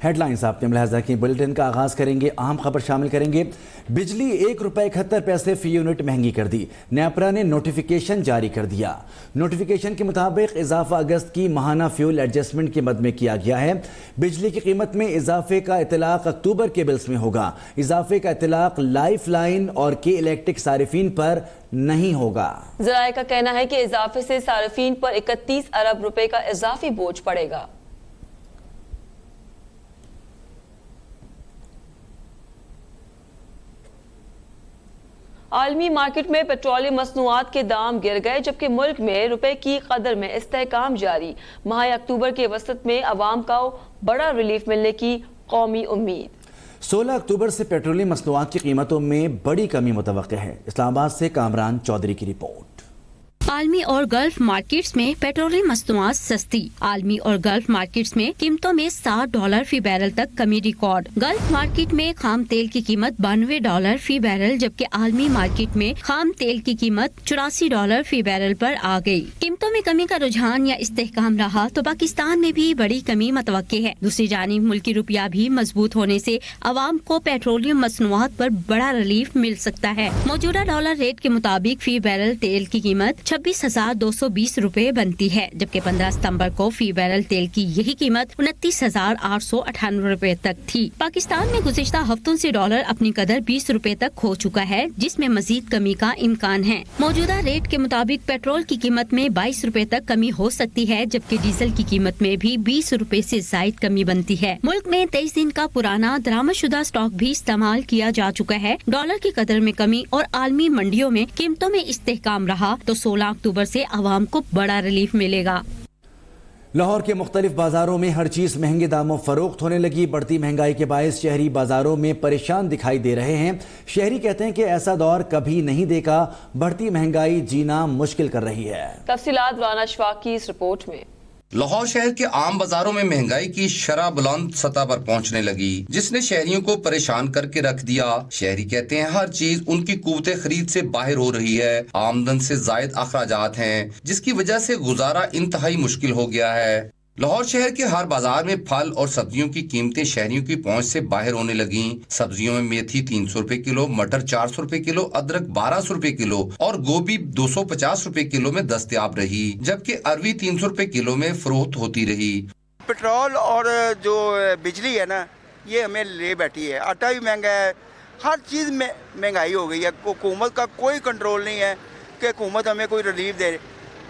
Head lines آپ نے ملاحظہ کی. بلیٹن کا آغاز کریں گے. اہم خبر شامل کریں گے. بجلی ₹1.71 فی یونٹ مہنگی کر دی. نیپرا نے نوٹیفیکیشن جاری کر دیا. نوٹیفیکیشن کے مطابق اضافہ اگست کی ماہانہ فیول ایڈجسٹمنٹ کے مد میں کیا گیا ہے. بجلی کی قیمت میں اضافے کا اطلاق اکتوبر کے بلز میں ہوگا. اضافے کا اطلاق لائف لائن اور کے الیکٹرک صارفین پر نہیں ہوگا. ذرائع کا کہنا ہے کہ اضافے سے صارفین پر 31 ارب روپے کا اضافی بوجھ پڑے گا. عالمی مارکیٹ میں پیٹرولیم مصنوعات کے دام گر گئے جبکہ ملک میں روپے کی قدر میں استحکام جاری. ماہ اکتوبر کے وسط میں عوام کو بڑا ریلیف ملنے کی قومی امید. 16 اکتوبر سے پیٹرولیم مصنوعات کی قیمتوں میں بڑی کمی متوقع ہے. اسلام آباد سے کامران چودھری کی رپورٹ. عالمی اور گلف مارکیٹس میں پیٹرولیم مصنوعات سستی. عالمی اور گلف مارکیٹس میں قیمتوں میں $60 فی بیرل تک کمی ریکارڈ. گلف مارکیٹ میں خام تیل کی قیمت $92 فی بیرل جبکہ عالمی مارکیٹ میں خام تیل کی قیمت $84 فی بیرل پر آ گئی. قیمتوں میں کمی کا رجحان یا استحکام رہا تو پاکستان میں بھی بڑی کمی متوقع ہے. دوسری جانب ملکی روپیہ بھی مضبوط ہونے سے عوام کو پیٹرولیم مصنوعات پر بڑا ریلیف مل سکتا ہے. موجودہ ڈالر ریٹ کے مطابق فی بیرل تیل کی قیمت 26,220 روپے بنتی ہے جبکہ 15 ستمبر کو فی بیرل تیل کی یہی قیمت 29,898 روپے تک تھی. پاکستان میں گزشتہ ہفتوں سے ڈالر اپنی قدر 20 روپے تک کھو چکا ہے جس میں مزید کمی کا امکان ہے. موجودہ ریٹ کے مطابق پیٹرول کی قیمت میں 22 روپے تک کمی ہو سکتی ہے جبکہ ڈیزل کی قیمت میں بھی 20 روپے سے زائد کمی بنتی ہے. ملک میں 23 دن کا پرانا درآمد شدہ اسٹاک بھی استعمال کیا جا چکا ہے. ڈالر کی قدر میں کمی اور عالمی منڈیوں میں قیمتوں میں استحکام رہا تو 16 اکتوبر سے عوام کو بڑا ریلیف ملے گا. لاہور کے مختلف بازاروں میں ہر چیز مہنگے داموں فروخت ہونے لگی. بڑھتی مہنگائی کے باعث شہری بازاروں میں پریشان دکھائی دے رہے ہیں. شہری کہتے ہیں کہ ایسا دور کبھی نہیں دیکھا. بڑھتی مہنگائی جینا مشکل کر رہی ہے. تفصیلات رانا اشفاق کی اس رپورٹ میں. لاہور شہر کے عام بازاروں میں مہنگائی کی شرح بلند سطح پر پہنچنے لگی جس نے شہریوں کو پریشان کر کے رکھ دیا. شہری کہتے ہیں ہر چیز ان کی قوت خرید سے باہر ہو رہی ہے. آمدن سے زائد اخراجات ہیں جس کی وجہ سے گزارا انتہائی مشکل ہو گیا ہے. لاہور شہر کے ہر بازار میں پھل اور سبزیوں کی قیمتیں شہریوں کی پہنچ سے باہر ہونے لگیں. سبزیوں میں میتھی 300 روپے کلو، مٹر 400 روپے کلو، ادرک 1200 روپے کلو اور گوبھی 250 روپے کلو میں دستیاب رہی جبکہ اروی 300 روپے کلو میں فروخت ہوتی رہی. پیٹرول اور جو بجلی ہے نا یہ ہمیں لے بیٹھی ہے. آٹا بھی مہنگا ہے. ہر چیز میں مہنگائی ہو گئی ہے. حکومت کا کوئی کنٹرول نہیں ہے کہ حکومت ہمیں کوئی ریلیف دے.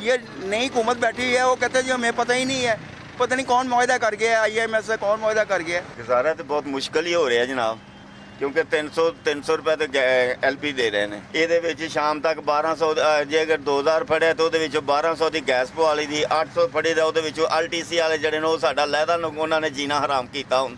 یہ نئی حکومت بیٹھی ہے وہ کہتے ہیں جو ہمیں پتہ ہی نہیں ہے. پتہ نہیں کون معاہدہ کر گیا ہے IMF سے کون معاہدہ کر گیا. گزارا تو بہت مشکل ہی ہو رہا ہے جناب کیونکہ 300 روپے تو LP دے رہے ہیں. یہ شام تک 1200 جی اگر 2000 پڑے تو 1200 کی گیس پوالی دی 800 پڑی تو LTC والے جڑے وہ ساڈا لہدا انہوں نے جینا حرام کیتا ہوں.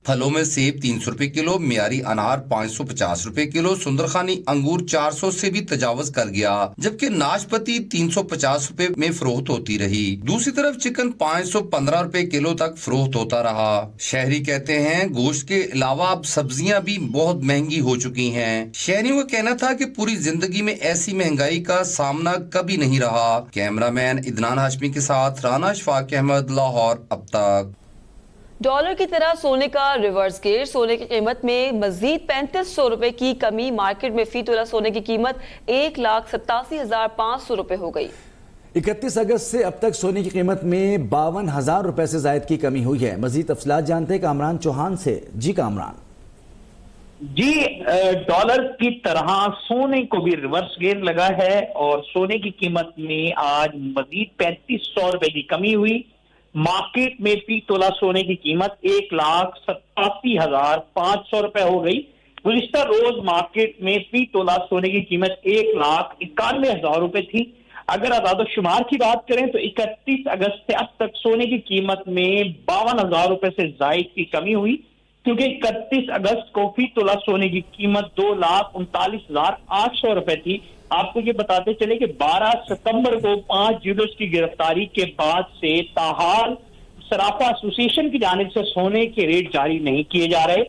پھلوں میں سیب 300 روپے کلو، معیاری انار 550 روپے کلو، سندرخانی انگور 400 سے بھی تجاوز کر گیا جبکہ ناشپتی 350 روپے میں فروخت ہوتی رہی. دوسری طرف چکن 515 روپے کلو تک فروخت ہوتا رہا. شہری کہتے ہیں گوشت کے علاوہ اب سبزیاں بھی بہت مہنگی ہو چکی ہیں. شہریوں کا کہنا تھا کہ پوری زندگی میں ایسی مہنگائی کا سامنا کبھی نہیں رہا. کیمرہ مین عدنان ہاشمی کے ساتھ رانا اشفاق احمد، لاہور اب تک. ڈالر کی طرح سونے کا ریورس گیئر. سونے کی قیمت میں مزید 3500 روپے کی کمی. مارکیٹ میں فی تولہ سونے کی قیمت 1,87,500 روپے ہو گئی. 31 اگست سے اب تک سونے کی قیمت میں 52,000 روپے سے زائد کی کمی ہوئی ہے. مزید تفصیلات جانتے ہیں کامران چوہان سے. جی کامران. جی ڈالر کی طرح سونے کو بھی ریورس گیئر لگا ہے اور سونے کی قیمت میں آج مزید 3500 روپے کی کمی ہوئی. مارکیٹ میں فی تولہ سونے کی قیمت 1,87,500 روپے ہو گئی. گزشتہ روز مارکیٹ میں فی تولہ سونے کی قیمت 1,91,000 روپے تھی. اگر اعداد و شمار کی بات کریں تو 31 اگست سے اب تک سونے کی قیمت میں 52,000 روپے سے زائد کی کمی ہوئی کیونکہ 31 اگست کو فی تولہ سونے کی قیمت 2,39,800 روپے تھی. آپ کو یہ بتاتے چلے کہ 12 ستمبر کو 5 جیولرز کی گرفتاری کے بعد سے تاحال صرافہ ایسوسی ایشن کی جانب سے سونے کے ریٹ جاری نہیں کیے جا رہے.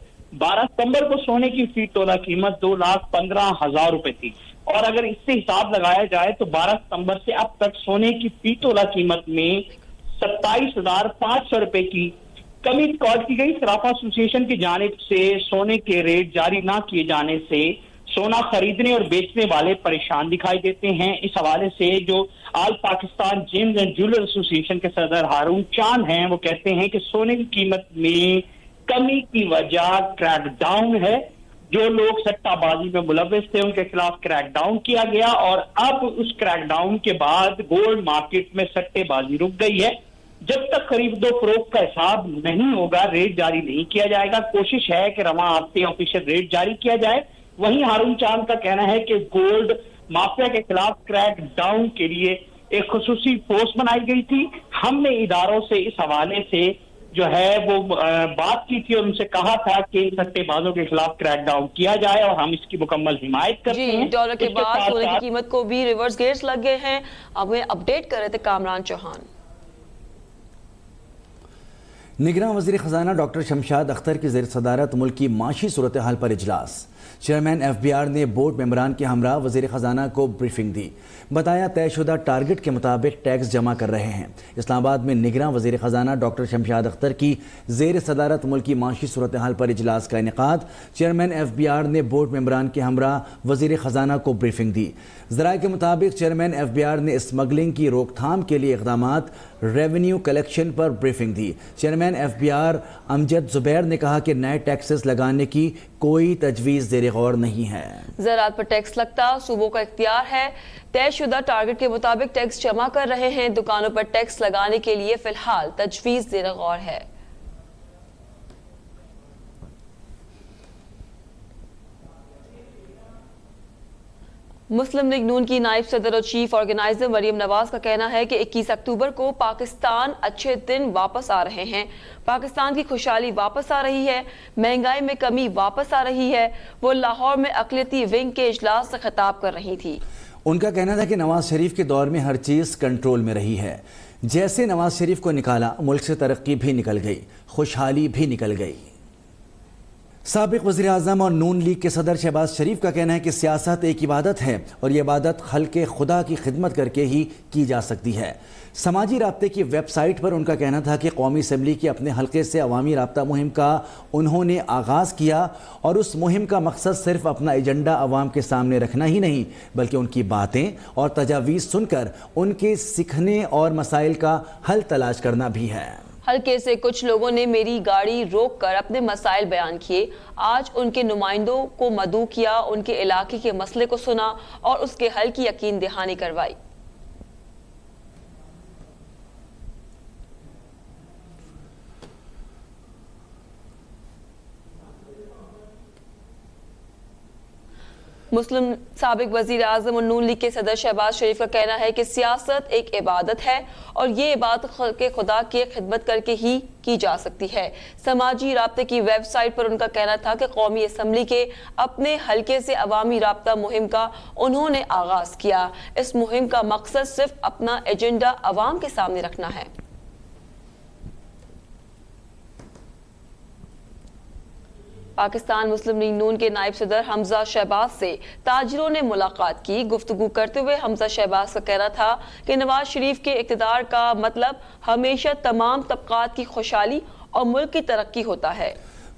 12 ستمبر کو سونے کی فی تولہ قیمت 2,15,000 روپے تھی اور اگر اس سے حساب لگایا جائے تو 12 ستمبر سے اب تک سونے کی فی تولہ قیمت میں 27,500 روپے کی कमी रिकॉर्ड की गई। सराफा एसोसिएशन की जानिब से सोने के रेट जारी ना किए जाने से सोना खरीदने और बेचने वाले परेशान दिखाई देते हैं। इस हवाले से जो all Pakistan gems and jeweller association के सदर हारून चांद हैं, वो कहते हैं कि सोने की कीमत में कमी की वजह क्रैकडाउन है। जो लोग सट्टाबाजी में मुलव्वस थे उनके खिलाफ क्रैकडाउन किया गया और अब उस क्रैकडाउन के बाद गोल्ड मार्केट में सट्टेबाजी रुक गई है। जब तक खरीदो फरोख्त का हिसाब नहीं होगा, रेट जारी नहीं किया जाएगा। कोशिश है कि रवां हफ्ते ऑफिशियल रेट जारी किया जाए। वहीं हारून चांद का कहना है कि गोल्ड माफिया के खिलाफ क्रैक डाउन के लिए एक खुसूसी फोर्स बनाई गई थी। हमने इदारों से इस हवाले से जो है वो बात की थी और उनसे कहा था कि सट्टेबाजों के खिलाफ क्रैक डाउन किया जाए और हम इसकी मुकम्मल हिमायत करते हैं। डॉलर के बाद सोने की कीमत को भी रिवर्स गेयर्स लग गए हैं। अब हमें अपडेट कर रहे थे कामरान चौहान। निगरान वज़ीर ख़ज़ाना डॉक्टर शमशाद अख्तर की ज़ेर सदारत मुल्क की माशी सूरत हाल पर इजलास। चेयरमैन FBR ने बोर्ड मेंबरान के हमरा वज़ीर ख़ज़ाना को ब्रीफिंग दी। बताया तयशुदा टारगेट के मुताबिक टैक्स जमा कर रहे हैं। इस्लामाबाद में निगरान वज़ीर ख़ज़ाना डॉक्टर शमशाद अख्तर की ज़ेर सदारत मुल्क की माशी सूरत हाल पर इजलास का इनेकाद। चेयरमैन FBR ने बोर्ड मेंबरान के हमरा वज़ीर ख़ज़ाना को ब्रीफिंग दी। ज़राए के मुताबिक चेयरमैन FBR ने स्मगलिंग की रोकथाम के लिए इक़दामात, रेवेन्यू कलेक्शन पर ब्रीफिंग दी। चेयरमैन FBR अमजद ज़ुबैर ने कहा कि नए टैक्सेस लगाने की कोई तजवीज़ ज़ेर गौर नहीं है। ज़राअत पर टैक्स लगता सूबों का इख्तियार है। तयशुदा टारगेट के मुताबिक टैक्स जमा कर रहे हैं। दुकानों पर टैक्स लगाने के लिए फिलहाल तजवीज़ ज़ेर गौर है। मुस्लिम लीग नून की नायब सदर और चीफ ऑर्गेनाइजर मरियम नवाज का कहना है कि 21 अक्टूबर को पाकिस्तान अच्छे दिन वापस आ रहे हैं। पाकिस्तान की खुशहाली वापस आ रही है, महंगाई में कमी वापस आ रही है। वो लाहौर में अक़लियती विंग के इजलास से खिताब कर रही थी। उनका कहना था कि नवाज शरीफ के दौर में हर चीज़ कंट्रोल में रही है। जैसे नवाज शरीफ को निकाला, मुल्क से तरक्की भी निकल गई, खुशहाली भी निकल गई। साबिक वज़ीर आज़म और नून लीग के सदर शहबाज शरीफ का कहना है कि सियासत एक इबादत है और ये इबादत खल्क़े खुदा की खिदमत करके ही की जा सकती है। समाजी राब्ते की वेबसाइट पर उनका कहना था कि कौमी असम्बली के अपने हल्के से अवामी राब्ता मुहिम का उन्होंने आगाज़ किया और उस मुहिम का मकसद सिर्फ अपना एजेंडा अवाम के सामने रखना ही नहीं, बल्कि उनकी बातें और तजावीज़ सुनकर उनके सीखने और मसाइल का हल तलाश करना भी है। हल्के से कुछ लोगों ने मेरी गाड़ी रोक कर अपने मसाइल बयान किए। आज उनके नुमाइंदों को मदऊ किया, उनके इलाके के मसले को सुना और उसके हल की यकीन दहानी करवाई। मुस्लिम साबिक वजीर आजम और नून लीग के सदर शहबाज शरीफ का कहना है कि सियासत एक इबादत है और ये इबादत के खुदा की खिदमत करके ही की जा सकती है। समाजी राब्ते की वेबसाइट पर उनका कहना था कि कौमी असम्बली के अपने हल्के से अवामी राब्ता मुहिम का उन्होंने आगाज किया। इस मुहिम का मकसद सिर्फ अपना एजेंडा अवाम के सामने रखना है। पाकिस्तान मुस्लिम लीग नून के नायब सदर हमजा शहबाज से ताजिरों ने मुलाकात की। गुफ्तगू करते हुए हमजा शहबाज का कहना था कि नवाज शरीफ के इक़्तिदार का मतलब हमेशा तमाम तबकात की खुशहाली और मुल्क की तरक्की होता है।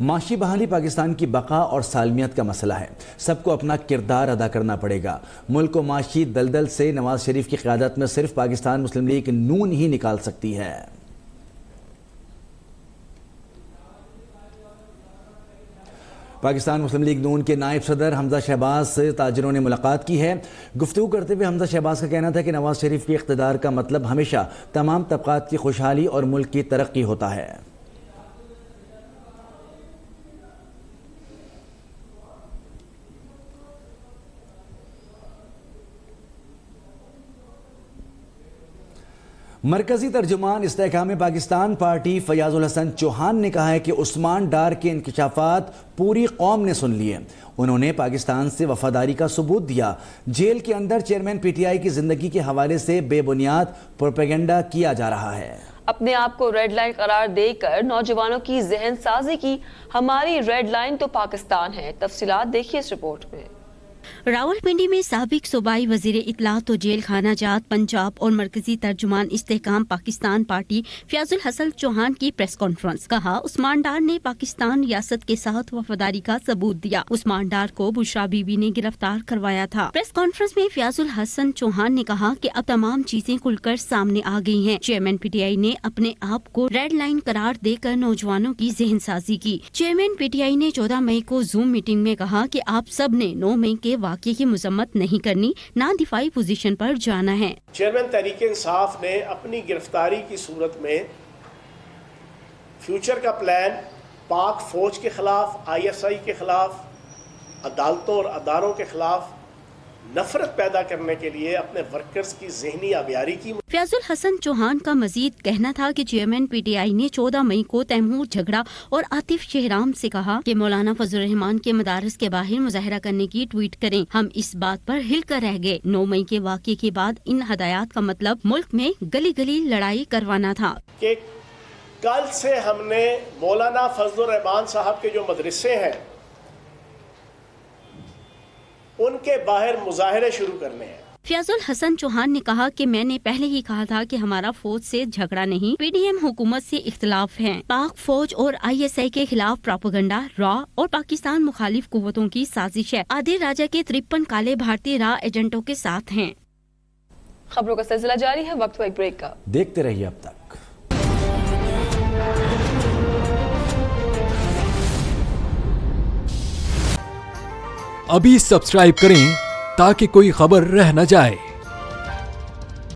माशी बहाली पाकिस्तान की बका और सालमियत का मसला है। सबको अपना किरदार अदा करना पड़ेगा। मुल्क को माशी दलदल से नवाज शरीफ की क़यादत में सिर्फ पाकिस्तान मुस्लिम लीग नून ही निकाल सकती है। पाकिस्तान मुस्लिम लीग नून के नायब सदर हमजा शहबाज से ताजिरों ने मुलाकात की है। गुफ्तगू करते हुए हमजा शहबाज का कहना था कि नवाज शरीफ के इक़्तिदार का मतलब हमेशा तमाम तबकात की खुशहाली और मुल्क की तरक्की होता है। मरकजी तर्जुमान इस्तेहकाम पाकिस्तान पार्टी फयाजुल हसन चौहान ने कहा है कि उस्मान डार के इंकशाफात पूरी कौम ने सुन लिए। उन्होंने पाकिस्तान से वफादारी का सबूत दिया। जेल के अंदर चेयरमैन PTI की जिंदगी के हवाले से बेबुनियाद प्रोपेगेंडा किया जा रहा है। अपने आप को रेड लाइन करार देकर नौजवानों की जहन साजी की। हमारी रेड लाइन तो पाकिस्तान है। तफसीलात देखिए इस रिपोर्ट में। रावलपिंडी में साबिक सूबाई वजीर इत्तलात व जेल खाना जात पंजाब और मरकजी तर्जुमान इस्तेहकाम पाकिस्तान पार्टी फयाजुल हसन चौहान की प्रेस कॉन्फ्रेंस। कहा उस्मान डार ने पाकिस्तान रियासत के साथ वफादारी का सबूत दिया। उस्मान डार को बुशरा बीबी ने गिरफ्तार करवाया था। प्रेस कॉन्फ्रेंस में फयाजुल हसन चौहान ने कहा कि अब तमाम चीजें खुलकर सामने आ गई हैं। चेयरमैन पीटीआई ने अपने आप को रेड लाइन करार देकर नौजवानों की ज़हन साजी की। चेयरमैन पीटीआई ने 14 मई को जूम मीटिंग में कहा कि आप सब ने 9 मई के वाक़े की मजम्मत नहीं करनी, ना दिफाई पोजीशन पर जाना है। चेयरमैन तहरीक इंसाफ ने अपनी गिरफ्तारी की सूरत में फ्यूचर का प्लान पाक फौज के खिलाफ, ISI के खिलाफ, अदालतों और अदारों के खिलाफ नफरत पैदा करने के लिए अपने वर्कर्स की ज़हनी आबियारी की। फयाजुल हसन चौहान का मजीद कहना था कि चेयरमैन पीटीआई ने 14 मई को तैमूर झगड़ा और आतिफ शहराम से कहा कि मौलाना फजल रहमान के मदारस के बाहर मुजाहरा करने की ट्वीट करें। हम इस बात पर हिल कर रह गए। 9 मई के वाक़े के बाद इन हदायत का मतलब मुल्क में गली गली लड़ाई करवाना था। कि कल से हमने मौलाना फजल रहमान साहब के जो मदरसे हैं उनके बाहर मुजाहरे शुरू करने हैं। फयाजुल हसन चौहान ने कहा कि मैंने पहले ही कहा था कि हमारा फौज से झगड़ा नहीं, PDM हुकूमत से इख्तिलाफ है। पाक फौज और ISI के खिलाफ प्रोपेगेंडा रॉ और पाकिस्तान मुखालिफ कुव्वतों की साजिश है। आदिल राजा के 53 काले भारतीय रॉ एजेंटों के साथ हैं। खबरों का सिलसिला जारी है, वक्त एक ब्रेक का। देखते रहिए अब तक। अभी सब्सक्राइब करें ताकि कोई खबर रह न जाए।